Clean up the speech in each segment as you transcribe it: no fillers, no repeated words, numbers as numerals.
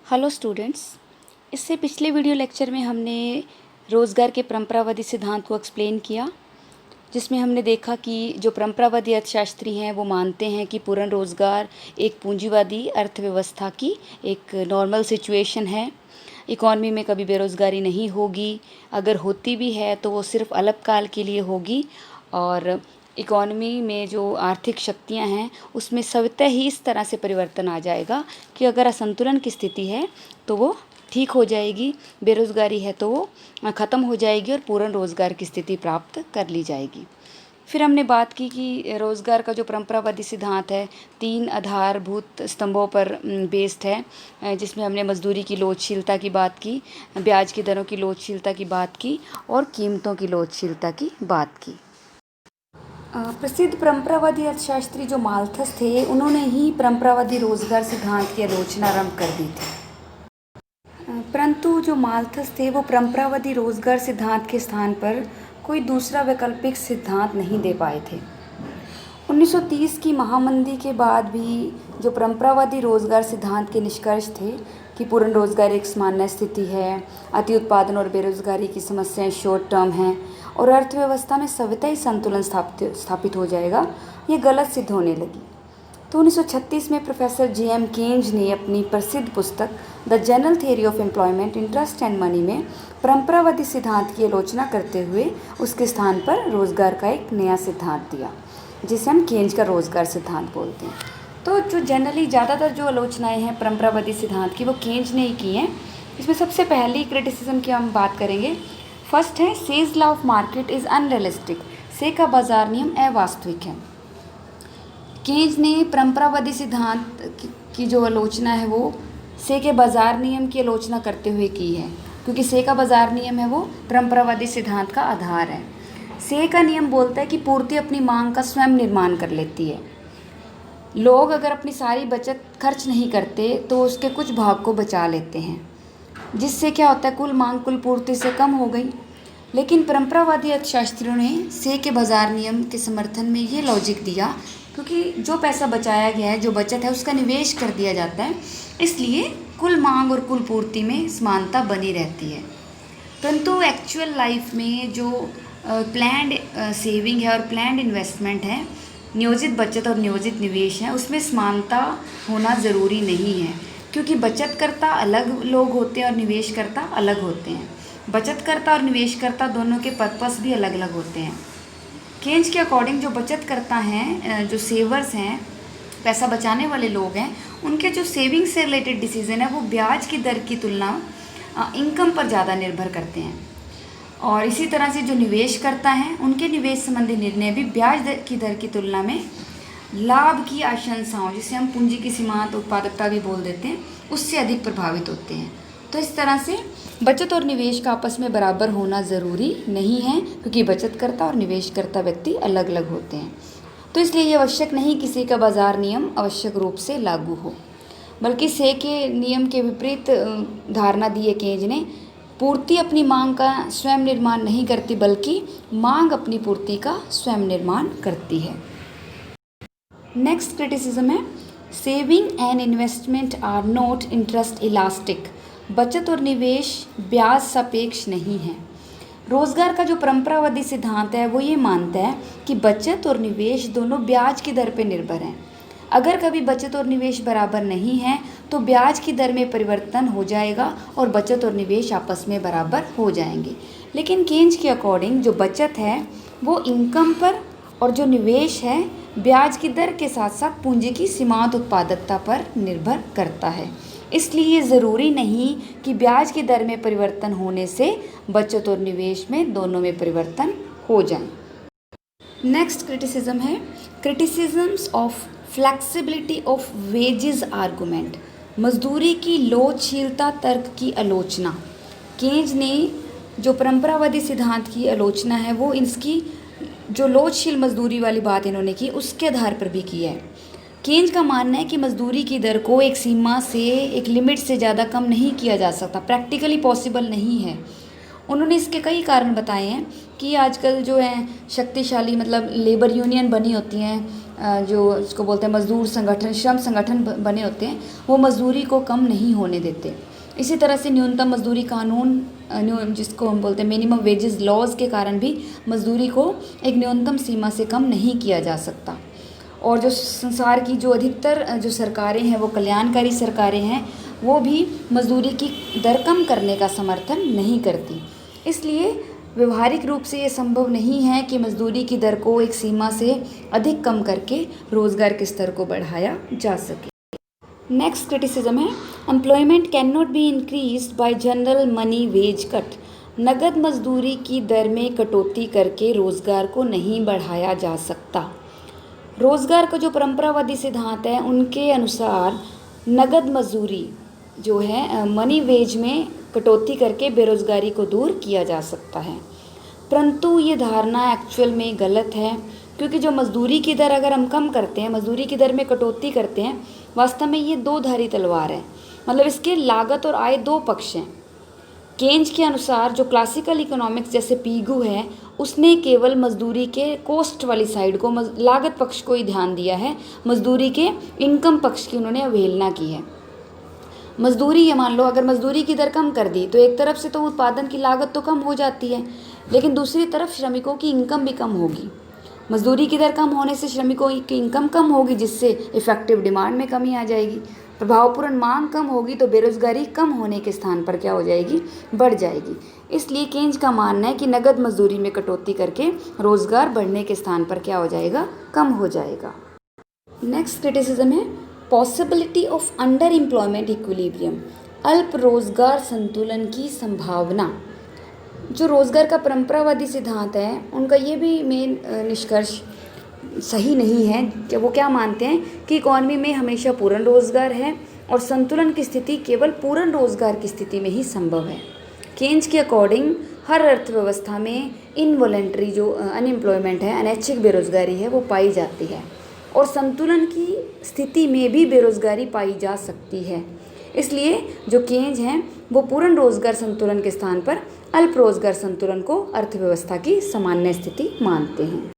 Hello students. इससे पिछले video lecture में हमने रोज़गार के परंपरावादी सिद्धांत को एक्सप्लेन किया, जिसमें हमने देखा कि जो परंपरावादी अर्थशास्त्री हैं वो मानते हैं कि पूर्ण रोज़गार एक पूंजीवादी अर्थव्यवस्था की एक नॉर्मल सिचुएशन है। इकॉनमी में कभी बेरोज़गारी नहीं होगी, अगर होती भी है तो वो सिर्फ अल्पकाल के लिए होगी और इकॉनमी में जो आर्थिक शक्तियां हैं उसमें स्वतः ही इस तरह से परिवर्तन आ जाएगा कि अगर असंतुलन की स्थिति है तो वो ठीक हो जाएगी, बेरोज़गारी है तो वो ख़त्म हो जाएगी और पूर्ण रोज़गार की स्थिति प्राप्त कर ली जाएगी। फिर हमने बात की कि रोज़गार का जो परंपरावादी सिद्धांत है 3 आधारभूत स्तंभों पर बेस्ड है, जिसमें हमने मजदूरी की लोचशीलता की बात की, ब्याज की दरों की लोचशीलता की बात की और कीमतों की लोचशीलता की बात की। प्रसिद्ध परंपरावादी अर्थशास्त्री जो माल्थस थे उन्होंने ही परंपरावादी रोज़गार सिद्धांत की आलोचना आरंभ कर दी थी, परंतु जो माल्थस थे वो परंपरावादी रोज़गार सिद्धांत के स्थान पर कोई दूसरा वैकल्पिक सिद्धांत नहीं दे पाए थे। 1930 की महामंदी के बाद भी जो परंपरावादी रोज़गार सिद्धांत के निष्कर्ष थे कि पूर्ण रोज़गार एक सामान्य स्थिति है, अति उत्पादन और बेरोज़गारी की समस्याएं शॉर्ट टर्म हैं और अर्थव्यवस्था में स्वतः ही संतुलन स्थापित हो जाएगा, ये गलत सिद्ध होने लगी। तो 1936 में प्रोफेसर जे.एम. केन्ज ने अपनी प्रसिद्ध पुस्तक the general theory of employment, interest and money में परंपरावादी सिद्धांत की आलोचना करते हुए उसके स्थान पर रोज़गार का एक नया सिद्धांत दिया, जिसे हम केन्ज का रोज़गार सिद्धांत बोलते हैं। तो जो जनरली ज़्यादातर जो आलोचनाएं हैं परंपरावादी सिद्धांत की वो केन्ज ने ही की हैं। इसमें सबसे पहली क्रिटिसिज्म की हम बात करेंगे। फर्स्ट है says law of market is unrealistic, से का बाजार नियम अवास्तविक है। केन्ज ने परंपरावादी सिद्धांत की जो आलोचना है वो से के बाजार नियम की आलोचना करते हुए की है, क्योंकि से का बाजार नियम है वो परंपरावादी सिद्धांत का आधार है। से का नियम बोलता है कि पूर्ति अपनी मांग का स्वयं निर्माण कर लेती है। लोग अगर अपनी सारी बचत खर्च नहीं करते तो उसके कुछ भाग को बचा लेते हैं, जिससे क्या होता है, कुल मांग कुल पूर्ति से कम हो गई। लेकिन परंपरावादी अर्थशास्त्रियों ने से के बाजार नियम के समर्थन में ये लॉजिक दिया, क्योंकि जो पैसा बचाया गया है, जो बचत है, उसका निवेश कर दिया जाता है, इसलिए कुल मांग और कुल पूर्ति में समानता बनी रहती है। परंतु एक्चुअल लाइफ में जो प्लान्ड सेविंग है और प्लान्ड इन्वेस्टमेंट है, नियोजित बचत और नियोजित निवेश है, उसमें समानता होना ज़रूरी नहीं है, क्योंकि बचतकर्ता अलग लोग होते हैं और निवेशकर्ता अलग होते हैं। बचतकर्ता और निवेशकर्ता दोनों के पर्पस भी अलग अलग होते हैं। केन्ज के अकॉर्डिंग जो बचतकर्ता हैं, जो सेवर्स हैं, पैसा बचाने वाले लोग हैं, उनके जो सेविंग से रिलेटेड डिसीजन है वो ब्याज की दर की तुलना इनकम पर ज़्यादा निर्भर करते हैं। और इसी तरह से जो निवेश करता है उनके निवेश संबंधी निर्णय भी ब्याज की दर की तुलना में लाभ की आशंसाओं, जिसे हम पूंजी की सीमांत उत्पादकता भी बोल देते हैं, उससे अधिक प्रभावित होते हैं। तो इस तरह से बचत और निवेश का आपस में बराबर होना ज़रूरी नहीं है, क्योंकि बचतकर्ता और निवेशकर्ता व्यक्ति अलग अलग होते हैं। तो इसलिए ये आवश्यक नहीं किसी का बाजार नियम आवश्यक रूप से लागू हो, बल्कि से के नियम के विपरीत धारणा दी है केन्ज ने। पूर्ति अपनी मांग का स्वयं निर्माण नहीं करती, बल्कि मांग अपनी पूर्ति का स्वयं निर्माण करती है। नेक्स्ट क्रिटिसिज्म है saving and investment are not interest elastic, बचत और निवेश ब्याज सापेक्ष नहीं है। रोज़गार का जो परंपरावादी सिद्धांत है वो ये मानता है कि बचत और निवेश दोनों ब्याज की दर पर निर्भर हैं। अगर कभी बचत और निवेश बराबर नहीं है तो ब्याज की दर में परिवर्तन हो जाएगा और बचत और निवेश आपस में बराबर हो जाएंगे। लेकिन केन्ज के अकॉर्डिंग जो बचत है वो इनकम पर और जो निवेश है ब्याज की दर के साथ साथ पूंजी की सीमांत उत्पादकता पर निर्भर करता है। इसलिए ज़रूरी नहीं कि ब्याज की दर में परिवर्तन होने से बचत और निवेश में दोनों में परिवर्तन हो जाए। नेक्स्ट क्रिटिसिज्म है criticisms of flexibility of wages argument, मजदूरी की लोचशीलता तर्क की आलोचना। केन्ज ने जो परंपरावादी सिद्धांत की आलोचना है वो इसकी जो लोचशील मजदूरी वाली बात इन्होंने की उसके आधार पर भी की है। केन्ज का मानना है कि मजदूरी की दर को एक सीमा से, एक लिमिट से ज़्यादा कम नहीं किया जा सकता, प्रैक्टिकली पॉसिबल नहीं है। उन्होंने इसके कई कारण बताए हैं कि आजकल जो है शक्तिशाली मतलब लेबर यूनियन बनी होती हैं, जो इसको बोलते हैं मजदूर संगठन, श्रम संगठन बने होते हैं, वो मजदूरी को कम नहीं होने देते। इसी तरह से न्यूनतम मजदूरी कानून जिसको हम बोलते हैं मिनिमम वेजेस लॉज के कारण भी मजदूरी को एक न्यूनतम सीमा से कम नहीं किया जा सकता। और जो संसार की जो अधिकतर जो सरकारें हैं वो कल्याणकारी सरकारें हैं, वो भी मजदूरी की दर कम करने का समर्थन नहीं करती। इसलिए व्यवहारिक रूप से ये संभव नहीं है कि मजदूरी की दर को एक सीमा से अधिक कम करके रोज़गार के स्तर को बढ़ाया जा सके। नेक्स्ट क्रिटिसिज्म है employment can not be increased by general money wage cut. नगद मजदूरी की दर में कटौती करके रोज़गार को नहीं बढ़ाया जा सकता। रोज़गार का जो परंपरावादी सिद्धांत है उनके अनुसार नगद मजदूरी जो है मनी वेज में कटौती करके बेरोज़गारी को दूर किया जा सकता है, परंतु ये धारणा एक्चुअल में गलत है, क्योंकि जो मजदूरी की दर अगर हम कम करते हैं, मजदूरी की दर में कटौती करते हैं, वास्तव में ये दो धारी तलवार है। मतलब इसके लागत और आय दो पक्ष हैं। केन्ज के अनुसार जो क्लासिकल इकोनॉमिक्स जैसे पीगू है, उसने केवल मजदूरी के कॉस्ट वाली साइड को, लागत पक्ष को ही ध्यान दिया है, मजदूरी के इनकम पक्ष की उन्होंने अवहेलना की है। मजदूरी ये मान लो अगर मजदूरी की दर कम कर दी तो एक तरफ से तो उत्पादन की लागत तो कम हो जाती है, लेकिन दूसरी तरफ श्रमिकों की इनकम भी कम होगी। मजदूरी की दर कम होने से श्रमिकों की इनकम कम होगी, जिससे इफेक्टिव डिमांड में कमी आ जाएगी। प्रभावपूर्ण मांग कम होगी तो बेरोजगारी कम होने के स्थान पर क्या हो जाएगी, बढ़ जाएगी। इसलिए केन्ज का मानना है कि नगद मजदूरी में कटौती करके रोजगार बढ़ने के स्थान पर क्या हो जाएगा, कम हो जाएगा। नेक्स्ट क्रिटिसिज्म है possibility of under employment equilibrium, अल्प रोजगार संतुलन की संभावना। जो रोजगार का परंपरावादी सिद्धांत है उनका ये भी मेन निष्कर्ष सही नहीं है कि वो क्या मानते हैं कि इकॉनमी में हमेशा पूर्ण रोजगार है और संतुलन की स्थिति केवल पूर्ण रोजगार की स्थिति में ही संभव है। केन्ज के अकॉर्डिंग हर अर्थव्यवस्था में इनवॉलेंट्री जो अनएम्प्लॉयमेंट है, अनैच्छिक बेरोजगारी है, वो पाई जाती है और संतुलन की स्थिति में भी बेरोजगारी पाई जा सकती है। इसलिए जो केन्ज हैं वो पूर्ण रोजगार संतुलन के स्थान पर अल्प रोजगार संतुलन को अर्थव्यवस्था की सामान्य स्थिति मानते हैं।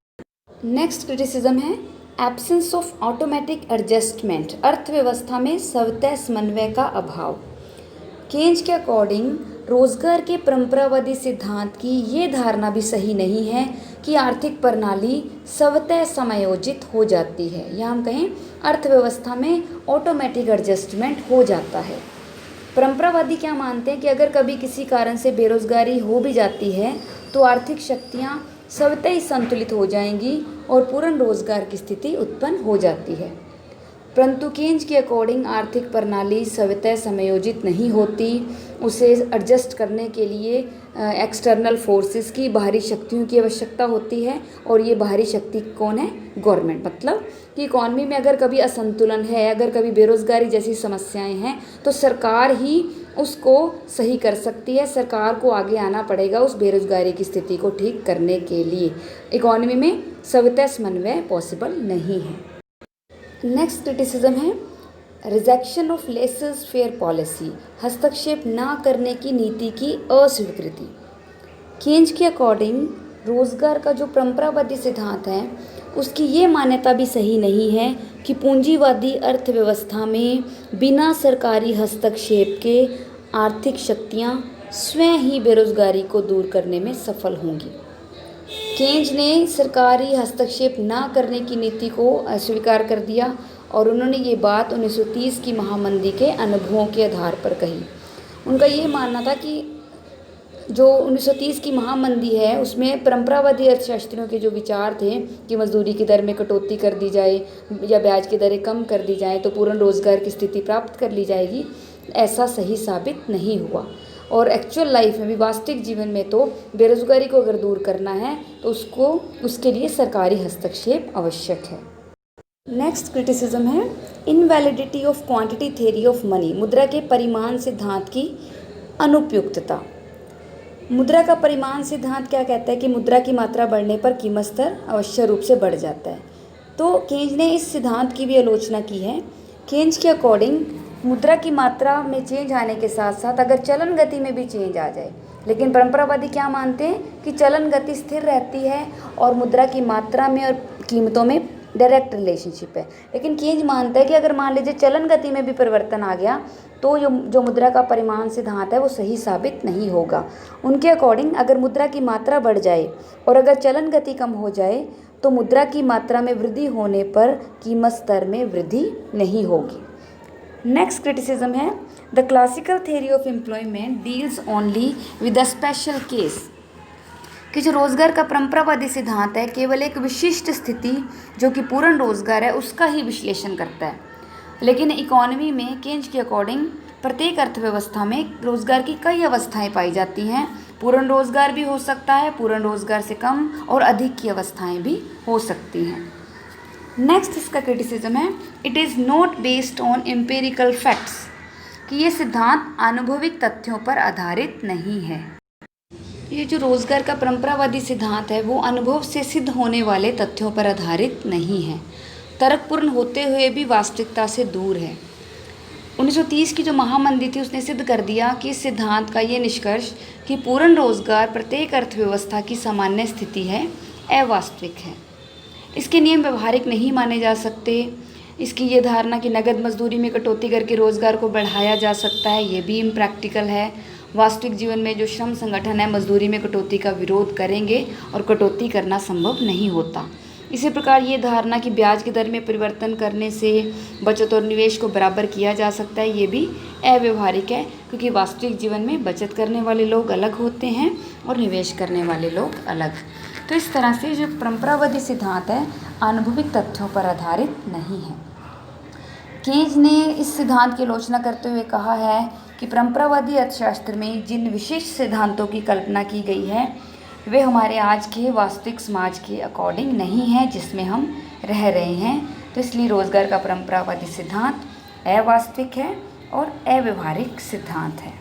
नेक्स्ट क्रिटिसिज्म है एब्सेंस ऑफ ऑटोमेटिक एडजस्टमेंट, अर्थव्यवस्था में स्वतः समन्वय का अभाव। केन्ज के अकॉर्डिंग रोजगार के परंपरावादी सिद्धांत की ये धारणा भी सही नहीं है कि आर्थिक प्रणाली स्वतः समायोजित हो जाती है, या हम कहें अर्थव्यवस्था में ऑटोमेटिक एडजस्टमेंट हो जाता है। परंपरावादी क्या मानते हैं कि अगर कभी किसी कारण से बेरोजगारी हो भी जाती है तो आर्थिक शक्तियाँ स्वतः ही संतुलित हो जाएंगी और पूर्ण रोजगार की स्थिति उत्पन्न हो जाती है। परंतु केन्ज के अकॉर्डिंग आर्थिक प्रणाली स्वतः समायोजित नहीं होती, उसे एडजस्ट करने के लिए एक्सटर्नल फोर्सेस की, बाहरी शक्तियों की आवश्यकता होती है। और ये बाहरी शक्ति कौन है, गवर्नमेंट। मतलब कि इकॉनमी में अगर कभी असंतुलन है, अगर कभी बेरोजगारी जैसी समस्याएं हैं तो सरकार ही उसको सही कर सकती है। सरकार को आगे आना पड़ेगा उस बेरोजगारी की स्थिति को ठीक करने के लिए। इकॉनमी में स्वतः समन्वय पॉसिबल नहीं है। नेक्स्ट क्रिटिसिज्म है rejection of lessors fair policy, हस्तक्षेप ना करने की नीति की अस्वीकृति। केन्ज के अकॉर्डिंग रोजगार का जो परंपरावादी सिद्धांत है उसकी ये मान्यता भी सही नहीं है कि पूंजीवादी अर्थव्यवस्था में बिना सरकारी हस्तक्षेप के आर्थिक शक्तियाँ स्वयं ही बेरोजगारी को दूर करने में सफल होंगी। केन्ज ने सरकारी हस्तक्षेप ना करने की नीति को अस्वीकार कर दिया और उन्होंने ये बात 1930 की महामंदी के अनुभवों के आधार पर कही। उनका ये मानना था कि जो 1930 की महामंदी है उसमें परंपरावादी अर्थशास्त्रियों के जो विचार थे कि मजदूरी की दर में कटौती कर दी जाए या ब्याज की दरें कम कर दी जाएं तो पूर्ण रोजगार की स्थिति प्राप्त कर ली जाएगी, ऐसा सही साबित नहीं हुआ। और एक्चुअल लाइफ में भी, वास्तविक जीवन में तो बेरोजगारी को अगर दूर करना है तो उसके लिए सरकारी हस्तक्षेप आवश्यक है। नेक्स्ट क्रिटिसिज्म है invalidity of quantity theory of money, मुद्रा के परिमाण सिद्धांत की अनुपयुक्तता। मुद्रा का परिमाण सिद्धांत क्या कहता है कि मुद्रा की मात्रा बढ़ने पर कीमत स्तर अवश्य रूप से बढ़ जाता है। तो केन्ज ने इस सिद्धांत की भी आलोचना की है। केन्ज के अकॉर्डिंग मुद्रा की मात्रा में चेंज आने के साथ साथ अगर चलन गति में भी चेंज आ जाए, लेकिन परंपरावादी क्या मानते हैं कि चलन गति स्थिर रहती है और मुद्रा की मात्रा में और कीमतों में डायरेक्ट रिलेशनशिप है। लेकिन केज मानता है कि अगर मान लीजिए चलन गति में भी परिवर्तन आ गया तो जो मुद्रा का परिमाण सिद्धांत है वो सही साबित नहीं होगा। उनके अकॉर्डिंग अगर मुद्रा की मात्रा बढ़ जाए और अगर चलन गति कम हो जाए तो मुद्रा की मात्रा में वृद्धि होने पर कीमत स्तर में वृद्धि नहीं होगी। नेक्स्ट क्रिटिसिज्म है the classical theory of employment deals only with a special case, कि जो रोज़गार का परंपरावादी सिद्धांत है केवल एक विशिष्ट स्थिति जो कि पूर्ण रोज़गार है उसका ही विश्लेषण करता है। लेकिन इकोनॉमी में केंज के अकॉर्डिंग प्रत्येक अर्थव्यवस्था में रोज़गार की कई अवस्थाएं पाई जाती हैं। पूर्ण रोज़गार भी हो सकता है, पूर्ण रोज़गार से कम और अधिक की अवस्थाएं भी हो सकती हैं। नेक्स्ट इसका क्रिटिसिज्म है it is not based on empirical facts, कि ये सिद्धांत आनुभविक तथ्यों पर आधारित नहीं है। ये जो रोज़गार का परंपरावादी सिद्धांत है वो अनुभव से सिद्ध होने वाले तथ्यों पर आधारित नहीं है, तर्कपूर्ण होते हुए भी वास्तविकता से दूर है। 1930 की जो महामंदी थी उसने सिद्ध कर दिया कि इस सिद्धांत का ये निष्कर्ष कि पूर्ण रोज़गार प्रत्येक अर्थव्यवस्था की सामान्य स्थिति है अवास्तविक है। इसके नियम व्यवहारिक नहीं माने जा सकते। इसकी ये धारणा कि नगद मजदूरी में कटौती करके रोज़गार को बढ़ाया जा सकता है ये भी इम्प्रैक्टिकल है। वास्तविक जीवन में जो श्रम संगठन है मजदूरी में कटौती का विरोध करेंगे और कटौती करना संभव नहीं होता। इसी प्रकार ये धारणा कि ब्याज की दर में परिवर्तन करने से बचत और निवेश को बराबर किया जा सकता है ये भी अव्यवहारिक है, क्योंकि वास्तविक जीवन में बचत करने वाले लोग अलग होते हैं और निवेश करने वाले लोग अलग। तो इस तरह से जो परंपरावादी सिद्धांत है आनुभविक तथ्यों पर आधारित नहीं है। केज ने इस सिद्धांत की आलोचना करते हुए कहा है कि परंपरावादी अर्थशास्त्र में जिन विशिष्ट सिद्धांतों की कल्पना की गई है वे हमारे आज के वास्तविक समाज के अकॉर्डिंग नहीं है जिसमें हम रह रहे हैं। तो इसलिए रोज़गार का परंपरावादी सिद्धांत अवास्तविक है और अव्यवहारिक सिद्धांत है।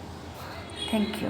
Thank you.